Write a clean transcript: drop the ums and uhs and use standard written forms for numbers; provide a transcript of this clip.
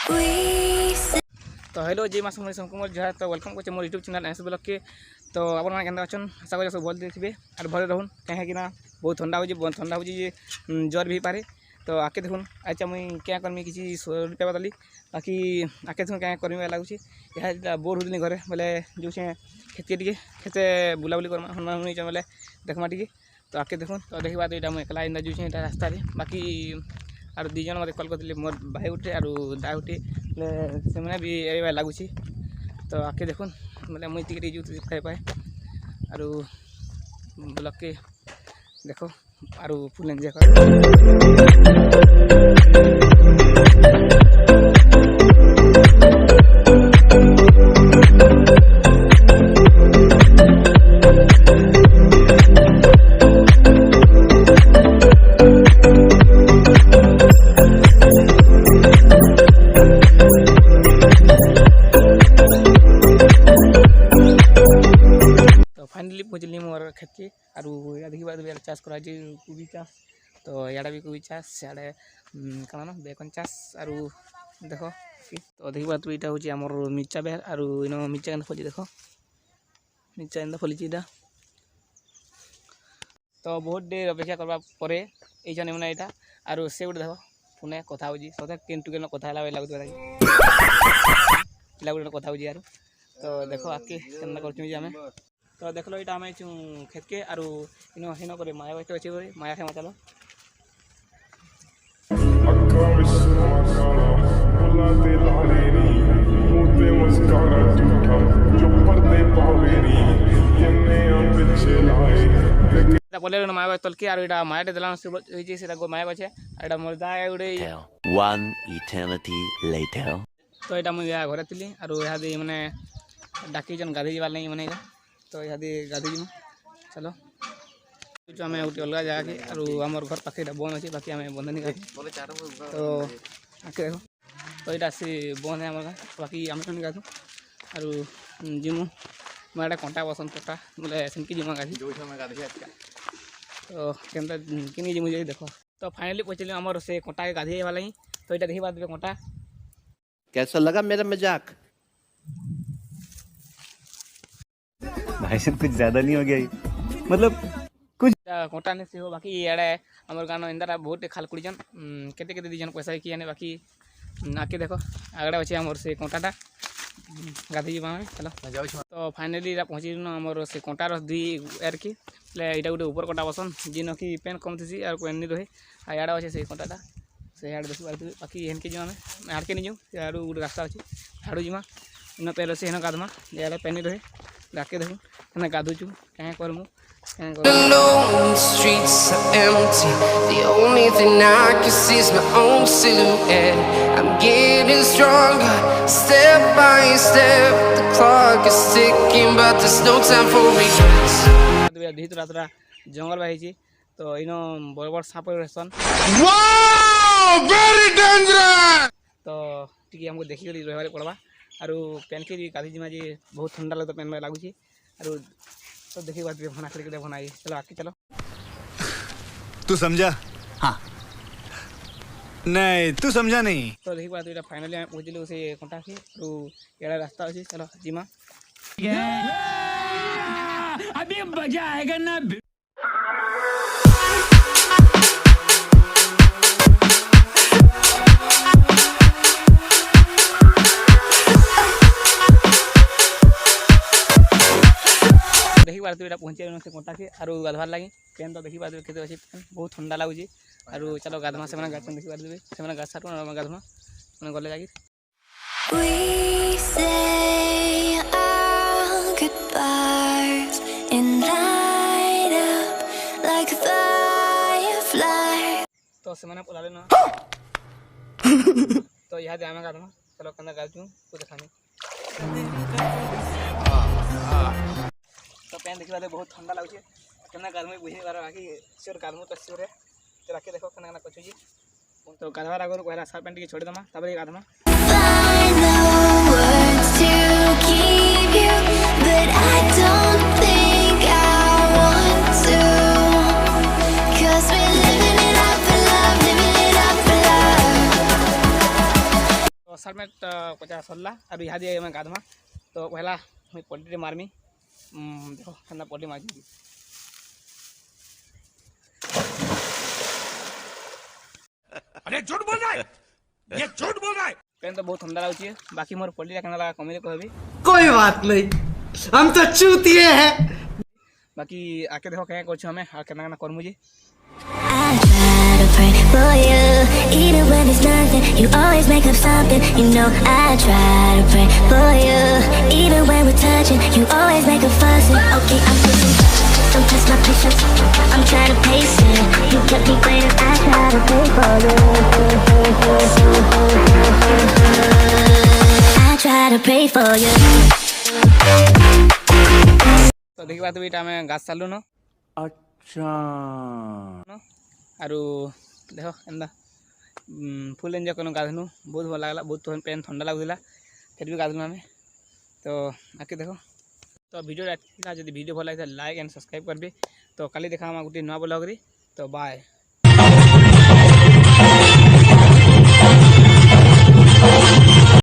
तो हेलो जी मास कुमार जहाँ तो वेलकम कर मोर यूट्यूब चैनल एस ब्लॉग के। तो आप अच्छा आशा कर सब भल देखिए और भले रहून कहीं बहुत ठंडा हो ज्वर भी पारे। तो आके देखुन अच्छा मुई क्या करमी किसी रुपया बदली बाकी आके देखुन क्या करमी लगुच यहाँ बोर होनी घरे बोले जो खेत टे खेते बुलाबुली करमा बोले देखमा टे। तो आके देखुन तो देखा तो यहाँ मुझे एकला इंदा जो रास्ता बाकी और दीजन मत कल कर मोर भाई गुटे और दा गुटे से मैंने भी ए लगुच। तो आके देखुन बोले मुझे टी जो खाई पाए और ब्लॉग के देखो और फुल एंजॉय कर। फाइनली पहुँचली मोर खेत के और देखिए बात चाष कर कोबी चाष। तो इड़ा भी कोबी चाष सियाड़े कौन बेकन चाष और देख। तो देखिए बात यहाँ हूँ आमर मिर्चा बेहर और इन मिर्चा के फली देख मिर्चा एंदा फली इटा। तो बहुत देर अपेक्षा करवा पर ये मैंने यहाँ और से गोटे देख पुणे कथा हो सदा केन टू केन कथा लगुच पिला गोटे कथा हो यार। तो देख आके केना कर तो देख लो ये आम खेत के और इन हिन कर माया बच्चे अच्छे माया खेमा चलो। बोले माया तल के और यहाँ मायाटे देला माया गचे और मोर दाए गोटे। तो यहाँ मुझे घरे थी और यहाँ मैंने डाकी गाधे जावार नहीं मैंने। तो यहाँ गाधी जी चलो जो आम गोटे अलग जगह के और आम घर पाखे बंद अच्छे बाकी आम बंद नहीं गाधी। तो आके देखो तो यहाँ से बंद है आम गाँ बाकी आम नहीं गाधु और जिमु मैं कंटा बसंत कटा बोले सेनकी जिमा गाधी। तो केनता किन जिमु जी देख। तो फाइनली पहुँचल आमर से कंटा के गाधी वाला ही। तो यहाँ देखिए बात कंटा कैसा लगा मेरा मजाक भाई साहब कुछ ज्यादा नहीं हो गया मतलब कुछ कंटा नहीं से हो बाकी इे आम गाँव इंदा बहुत खाल कुड़ीजन केते केते दीजन पैसा किए बाकी आके देखो आगड़ा अच्छे आमर से कंटाटा गाधी जी चलो। तो फाइनली पहुँची आमर से कंटार दुई एर की यहाँ गोटे ऊपर कंटा बसन जिन कि पेन कम थी और पेन नहीं रहे आड़ अच्छे से कंटाटा से आड़ देख पारे बाकी हेनके जीमा आड़के नहीं जाऊँ आड़ गोटे रास्ता अच्छे हाड़ू जीमा इन पेन अच्छे हेन गाधमा इे पेन नहीं रहे आके देखूँ क्या गाधुचु क्या करमु Alone, the streets are empty. The only thing I can see is my own silhouette. I'm getting stronger, step by step. The clock is ticking, but there's no time for regrets. धीत रात्रा जंगल बाही तो इन बड़ बड़ shop रहसन। Very dangerous. तो T हमको देखिक रही पड़वा और pen के गाधी जिमा जी बहुत ठंडा लगता पेन में लगुच और तो देखिए बात भना खेल के भना चलो आके चलो। तू समझा हाँ नहीं तू समझा नहीं। तो देखिए बात यहाँ फाइनली आम पहुँचल से कंटा के और यहाँ रास्ता अच्छे चलो जिमा अभी मजा आएगा ना। देखी पारे यहाँ पहुँचे से कंटा के और गाधवार लगे पेन तो देखी पारे अच्छे पेन बहुत ठंडा लगुच और चलो गाधमा से गाछ देखी पारे से गाछ साटू गाधमा मैंने गले जाकि तो से पलाले ना। तो यहाँ आम गाधमा चलो क्या गाचू तो देखा तो पेन देखा बहुत ठंडा लगुचे क्या गाधम बुझे पार बाकी सिर गाधमु तो सिर तो राखे देखो क्या कचुची। तो गाधवार आगे पहला सार्ट पैंट के छोड़ देमा तब गाधमा। असाइनमेंट पचास सरला अब इहा दिए मैं गाधमा तो पहला मुझे पल्टी मारमी देखो ठंडा पल्टी मारमी अरे झूठ बोल रहा है, ये झूठ बोल रहा है। पेन तो बहुत ठंडा लगुचे बाकी मोर पल्टी केना लगा कमेंट कहबी कोई बात नहीं, हम तो चूतिए हैं। बाकी आके देखो क्या कुछ हमें और केना केना कर मुझे I try to pray for you, even when it's nothing. You always make up something. You know I try to pray for you, even when we're touching. You always make a fuss. Okay, I'm pushing. Don't test my patience. I'm trying to pace it. You get me waiting. I try to pray for you. I try to pray for you. तो देखी बात बेटा मैं गाछ सालू न अच्छा आरु देखो एंदा फुल एंजॉय करनो गाधनु बहुत भल लागला बहुत पेन ठंडा लागुला फिर भी गाधनु हमें तो आके देखो तो वीडियो जब वीडियो भल लगे लाइक एंड सब्सक्राइब करबे तो काली देखा हम गोटे नुआ ब्लॉग रे तो बाय।